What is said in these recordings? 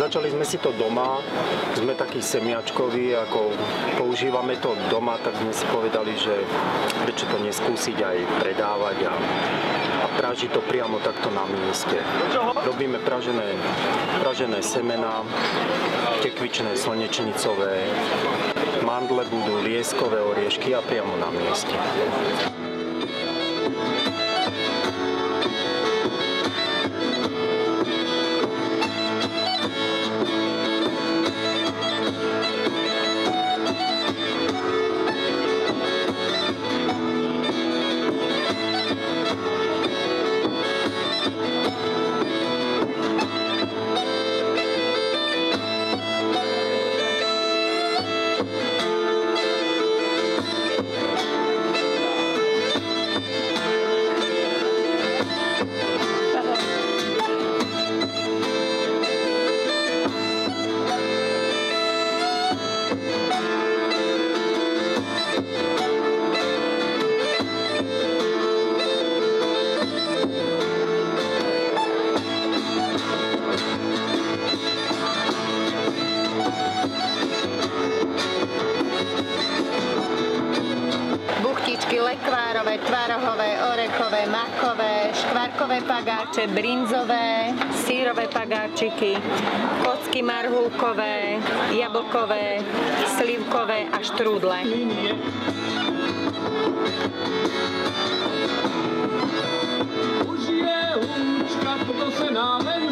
Začali sme si to doma, sme takí semiačkoví, ako používame to doma, tak sme si povedali, že prečo to neskúsiť aj predávať a pražiť to priamo takto na mieste. Robíme pražené semená, tekvičné, slnečnicové, mandle budú, lieskové oriešky a priamo na mieste. Lekvárové, tvarohové, orechové, makové, škvárkové pagáče, brinzové, sírové pagáčiky, kocky marhulkové, jablkové, slivkové a štrúdle. Už je húčka, toto se nám len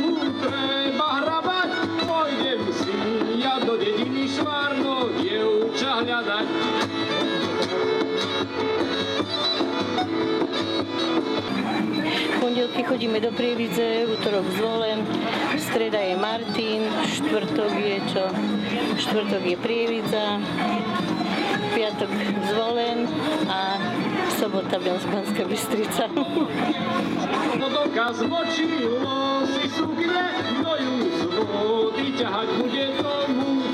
treba hrabať. Pôjdem si ja do dediny Švárno dievča hľadať. Pondelky chodíme do Prievidze, útorok Zvolen, streda je Martin, štvrtok je Prievidza, piatok Zvolen a sobota Banská Bystrica. Motorka zmočilo si sukne, kto ju z vody ťahať bude tomu.